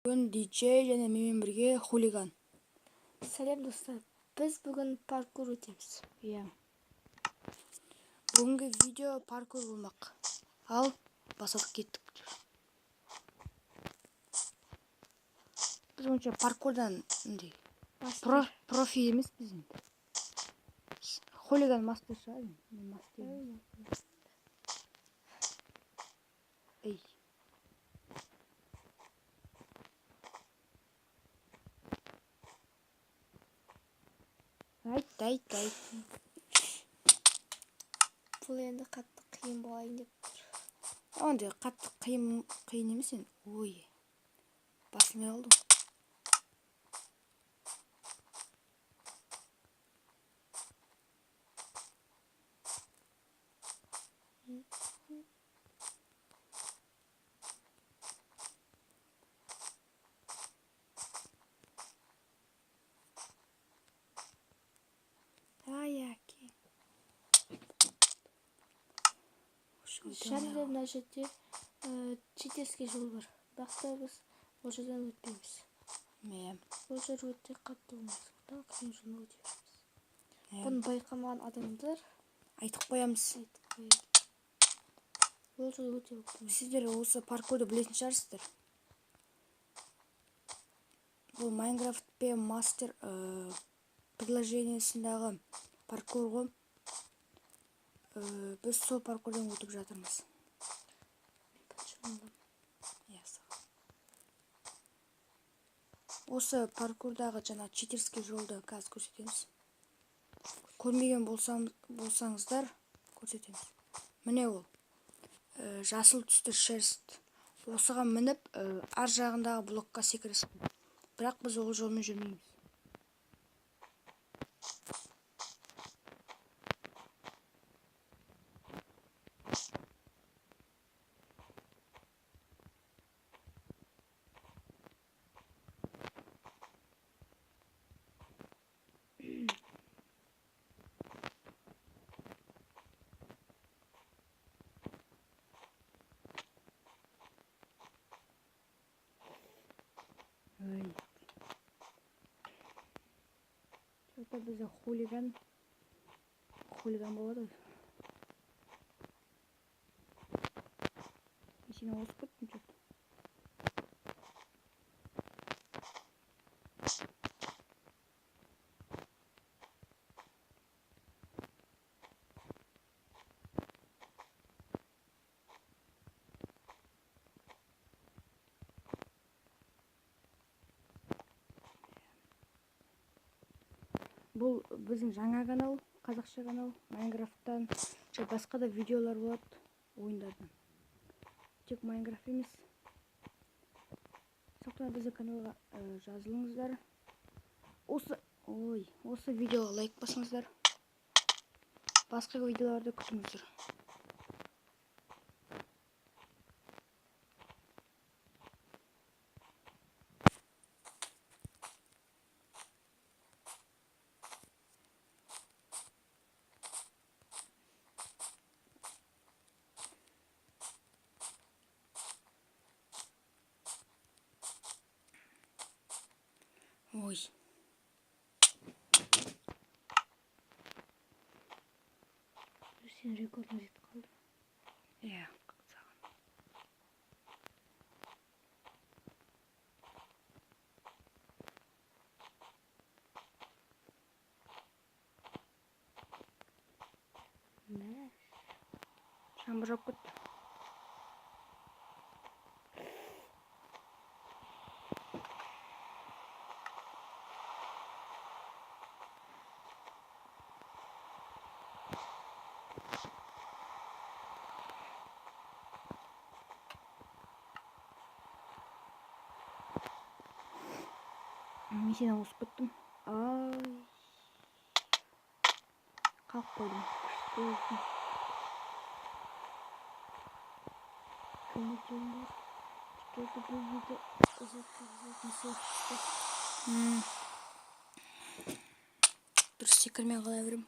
Бүгін диджей және менімен бірге хулиган. Сәлем достар, біз бүгін паркур өтеміз. Иә. Бүгінгі видео паркур болмақ. Ал, басып кеттік. Біз онша паркурдан профи емес біз енді. Хулиган мастер шығар. Ей. Айт. Бұл енді қатты қиын болайын деп тұр. Ондай қатты қиын емес енді. Ой. Басылмай қалды. Аяки. Және мына жерде читерский жол бар. Бірақ біз ол жерден өтпейміз. Ол жер өте қатты болмас. Қиын жолын өте береміз. Бұны байқамаған адамдар айтып қоямыз. Ол жол өте болмас. Сіздер осы паркурды білетін шығарсыздар. Бұл Майнкрафт пе мастер приложениесіндегі паркур ғой. Біз сол паркурдан өтіп жатырмыз. Осы паркурдағы жаңа читерский жолды қазір көрсетеміз. Көрмеген болсаңыздар көрсетеміз. Міне ол. Жасыл түсті шерсть. Осыған мініп, ар жағындағы блокқа секіресіз. Бірақ біз ол жолмен жүрмейміз. Что-то бізде хулиган болады. Сені осып кеттім что-то. Бұл біздің жаңа канал, қазақша канал, Майнкрафттан басқа да видеолар болады ойындардан. Тек Майнкрафт емес. Сондықтан біздің каналға жазылыңыздар. Осы видеоға лайк басыңыздар. Басқа видеоларды күтіңіздер. Ой. Сен рекордын жетіп қалды. Иә. Жаңбыр жауып кетті. Мен сені осып кеттім. Қалып қойдым. Дұрыс секірмей қала берем.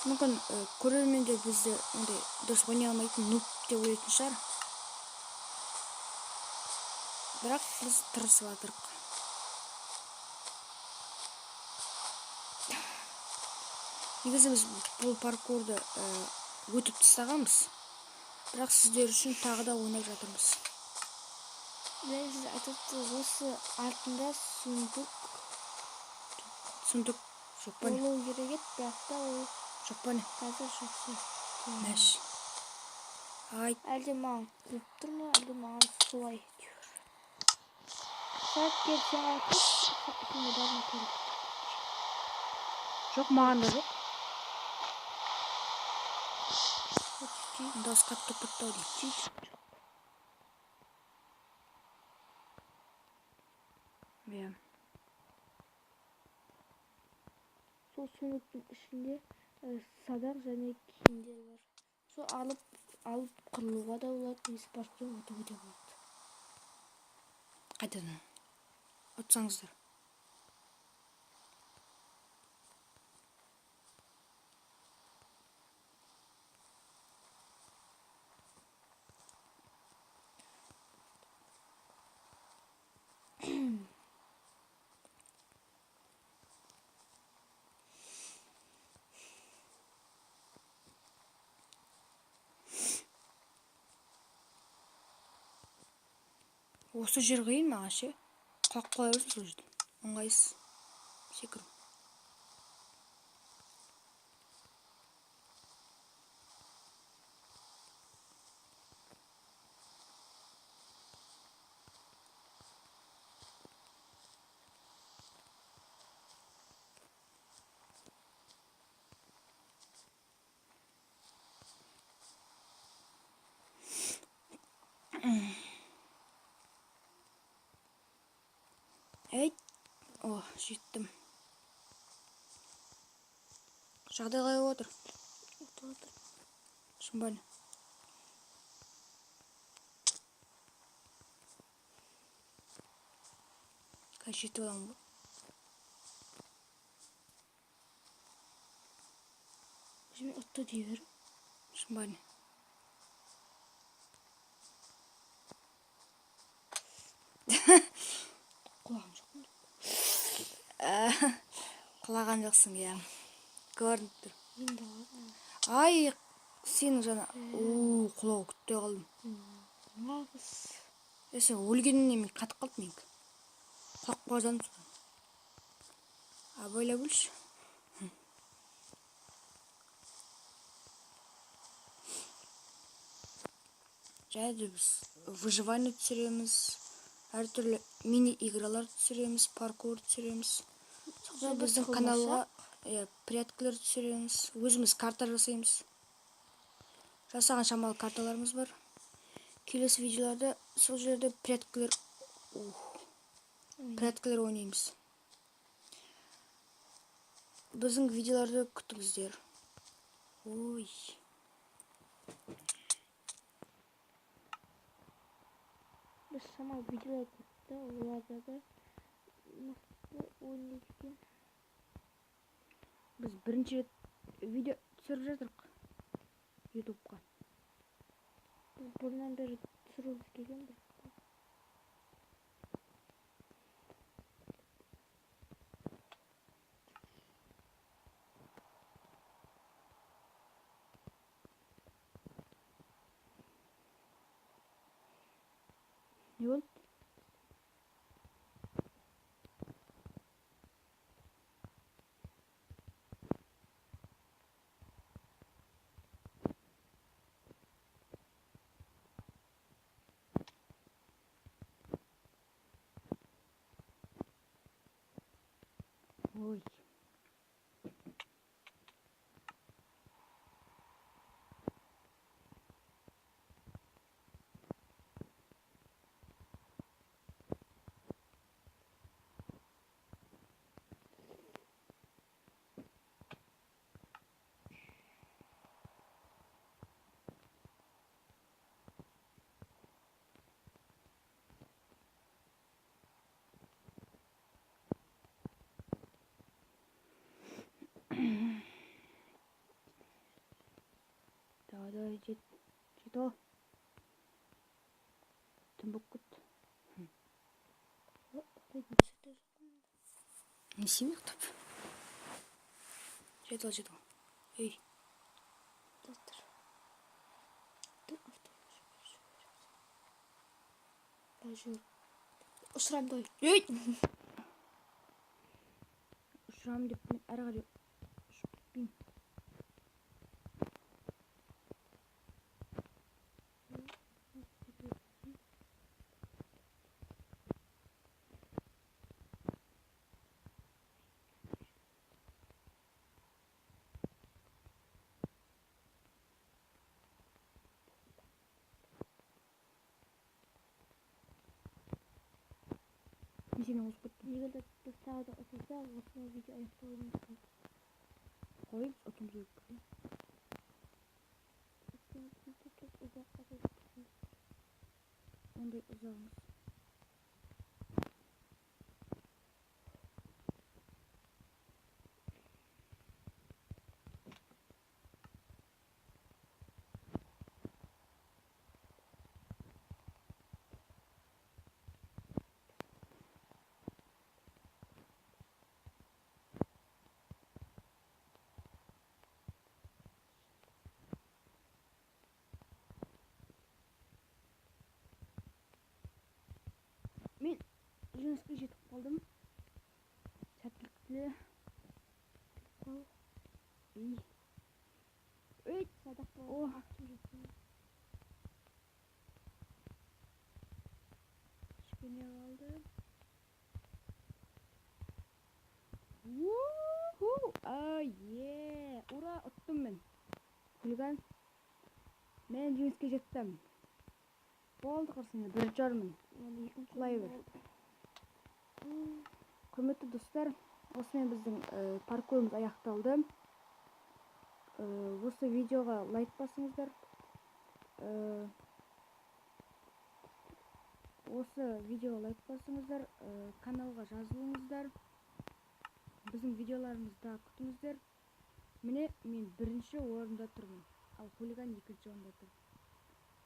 мүмкін көрермендер бізді ондай дұрыс ойнай алмайтын нуб деп ойлайтын шығар. Бірақ біз тырысып жатырық. Негізі біз бұл паркурды өтіп тастағанбыз. Бірақ сіздер үшін тағы да ойнап жатырмыз. Мен сіз айтыпсыз, осы артында сундук жоқ па не? болу керек еді, бірақ та ол Жоқ па не? қазір жоқ сияқты. Мәш. Әлде маған күліп тұр ма, әлде маған солай әйтеуір. Сәт келіп сен айтып, сені бәрін көріп. Жоқ, маған да жоқ. Дауыс қатты тұрттау дейді. Иә. Сол сундуктың ішінде садақ және киімдер бар. Сол алып қырылуға да болады, немесе паркурдан өтуге де болады. Қайтадан ұтсаңыздар. Осы жер қиын маған ше. Қақ қоя берсін сол жерде. Ыңғайсыз секіру. О, жеттім. Жағдай қалай отыр? Шын ба не? Қазір жетіп аламын ба? Өзіме ұтты дей бер. Шын ба не? Құлағым жоқ ма? Құлаған жоқсың, иә. Көрініп тұр. Енді алады. Ай, сенің жаңа құлау күтпей қалдым. Нағыз. Сен өлгеніне мен қатып қалдым менікі. Құлап қойдым. Ойлап білші. Және біз выживание түсіреміз. Әртүрлі мини-игралар түсіреміз, паркур түсіреміз. Біздің каналға пряткілер түсіреміз. Өзіміз карта жасаймыз. Жасаған шамалы карталарымыз бар. Келесі видеоларда сол жерде пряткілер ойнаймыз. Біздің видеоларды күтіңіздер. Ой. Біз шамалы видеолар көрдік, оларда да мықты ойнайтын. Біз бірінші рет видео түсіріп жатырық ютубқа. Біз бұрыннан бері түсіргіміз келген бір. Не болды? Ой. жеті. Түн болып кетті. Не істеймін ұйықтап. Жеті. Ей. Достар. Ұшырам дой. Ей! Ұшырам деп мен әрі қарай ұшып кетпеймін. Мен сені озып кеттім. Егер де біз тағы да ұтылса, осы видео аяқталуы мүмкін. Қой, біз ұтымыз өліп кетті. Ондай ұзақ емес. Мен жеңіске жетіп қалдым. Сәттілік тіле. Ей. Ей, Садақ О. Кішкене қалды. Ура, ұттым мен. Хулиган. Мен жеңіске жеттім. Болды қырсыны, бір жармын. Құлай бер. Құрметті достар, осымен біздің паркурымыз аяқталды. Осы видеоға лайк басыңыздар. Каналға жазылыңыздар. Біздің видеоларымызда күтіңіздер. Міне, мен бірінші орында тұрмын, ал хулиган екінші орында тұр.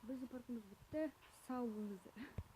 Біздің паркурымыз бітті. Сау болыңыздар.